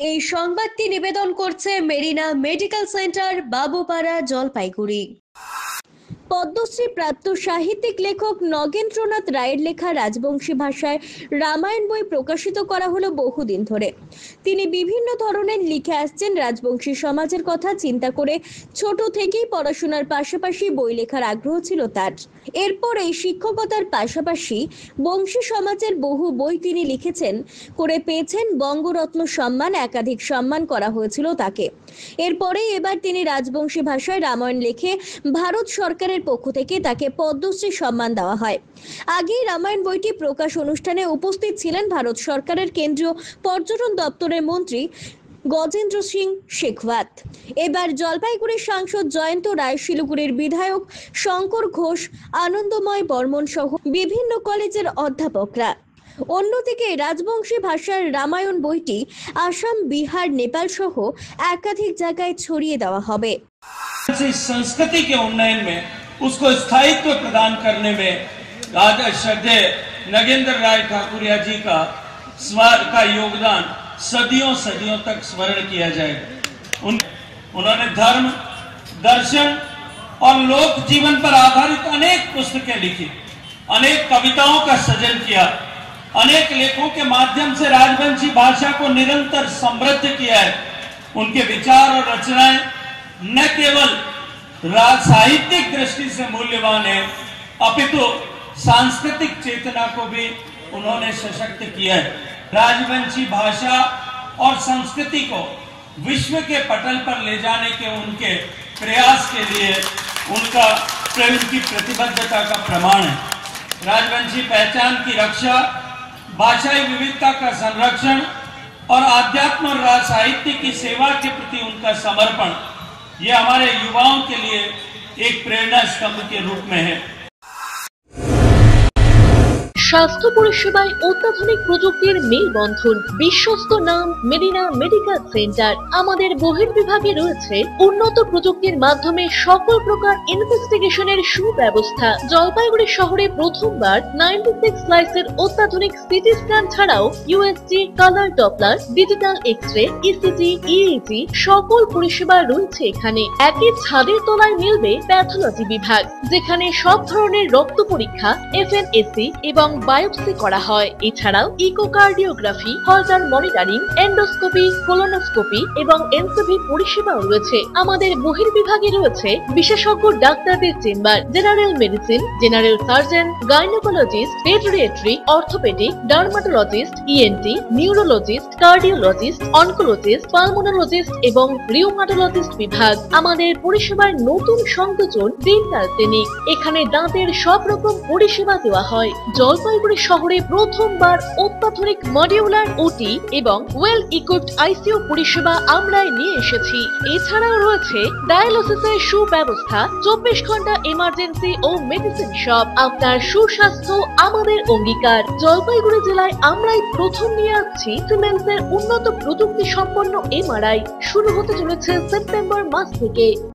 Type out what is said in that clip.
এই সংবাদটি নিবেদন করছে মেরিনা মেডিকেল সেন্টার, বাবুপাড়া, জলপাইগুড়ি। পদ্মশ্রী প্রাপ্ত সাহিত্যিক লেখক নগেন্দ্রনাথ রায়ের লেখা রাজবংশী ভাষায় রামায়ণ বই প্রকাশিত করা হলো বহুদিন ধরে। তিনি বিভিন্ন ধরনের লিখে আসছেন। রাজবংশী সমাজের কথা চিন্তা করে ছোট থেকেই পড়াশোনার পাশাপাশি বই লেখার আগ্রহ ছিল তার। এরপরে শিক্ষকতার পাশাপাশি বংশী সমাজের বহু বই তিনি লিখেছেন, করে পেয়েছেন বঙ্গরত্ন সম্মান, একাধিক সম্মান করা হয়েছিল তাকে। এরপরে এবার তিনি রাজবংশী ভাষায় রামায়ণ লিখে ভারত সরকারের পক্ষ থেকে তাকে পদ্মশ্রী সম্মান দেওয়া হয়। আগেই রামায়ণ বইটি প্রকাশ অনুষ্ঠানে উপস্থিত ছিলেন ভারত সরকারের কেন্দ্রীয় পর্যটন দপ্তরের মন্ত্রী গজেন্দ্র সিং শেখাওয়াত। এবার জলপাইগুড়ির সাংসদ জয়ন্ত রায়, শিলিগুড়ির বিধায়ক শঙ্কর ঘোষ, আনন্দময় বর্মন সহ বিভিন্ন কলেজের অধ্যাপকরা। অন্যদিকে রাজবংশী ভাষার রামায়ণ বইটি আসাম, বিহার, नेपाल সহ একাধিক জায়গায় ছড়িয়ে দেওয়া হবে। संस्कृति के उन्नयन में, उसको स्थायित्व प्रदान करने में राजा श्रद्धेय नगेंद्र राय ठाकुरिया जी का योगदान सदियों सदियों तक स्मरण किया जाएगा। उन्होंने धर्म, दर्शन और लोक जीवन पर आधारित अनेक पुस्तकें लिखी, अनेक कविताओं का सृजन किया, अनेक लेखों के माध्यम से राजवंशी भाषा को निरंतर समृद्ध किया है। उनके विचार और रचनाएं न केवल साहित्यिक दृष्टि से मूल्यवान है, अपितु सांस्कृतिक चेतना को भी उन्होंने सशक्त किया है। राजवंशी भाषा और संस्कृति को विश्व के पटल पर ले जाने के उनके प्रयास के लिए उनकी प्रतिबद्धता का प्रमाण है। राजवंशी पहचान की रक्षा, भाषाई विविधता का संरक्षण और आध्यात्म और राज साहित्य की सेवा के प्रति उनका समर्पण, ये हमारे युवाओं के लिए एक प्रेरणा स्तंभ के रूप में है। স্বাস্থ্য পরিষেবায় অত্যাধুনিক প্রযুক্তির মেলবন্ধন, বিশ্বস্ত নাম মেরিনা মেডিকেল সেন্টার। আমাদের বহির্বিভাগে রয়েছে উন্নত প্রযুক্তির মাধ্যমে সকল প্রকার ইনভেস্টিগেশনের সুব্যবস্থা। জলপাইগুড়ি শহরে প্রথমবার 96 স্লাইসের অত্যাধুনিক সিটি স্ক্যান ছাড়াও USG, colour Doppler, digital X ray, ECG, EEG সকল পরিষেবা রয়েছে এখানে। একই ছাদের তলায় মিলবে প্যাথোলজি বিভাগ, যেখানে সব ধরনের রক্ত পরীক্ষা, এফএনএসি এবং বায়োপসি করা হয়। এছাড়াও ইকোকার্ডিওগ্রাফি, হলটার মনিটরিং, এন্ডোস্কোপি, কোলোনোস্কোপি এবং এনসিভি পরিষেবাও রয়েছে। আমাদের বহির্বিভাগে রয়েছে বিশেষজ্ঞ ডাক্তারদের chamber, general medicine, general surgeon, gynaecologist, paediatric, orthopaedic, dermatologist, ENT, neurologist, cardiologist, oncologist, pulmonologist এবং রিউমাটোলজিস্ট বিভাগ। আমাদের পরিষেবার নতুন সংযোজন ডেন্টাল ক্লিনিক। এখানে দাঁতের সব রকম পরিষেবা দেওয়া হয়। জলপাইগুড়ি শহরে প্রথমবার অত্যাধুনিক মডিউলার ওটি এবং ওয়েল ইকুইপড আইসিইউ পরিষেবা আমরাই নিয়ে এসেছি। এছাড়াও রয়েছে ডায়ালিসিসের সুব্যবস্থা, 24 ঘন্টা এমার্জেন্সি ও মেডিসিন শপ। আপনার সুস্বাস্থ্য আমাদের অঙ্গীকার। জলপাইগুড়ি জেলায় আমরাই প্রথম নিয়ে আসছি সিমেন্সের উন্নত প্রযুক্তি সম্পন্ন এমআরআই। শুরু হতে চলেছে সেপ্টেম্বর মাস থেকে।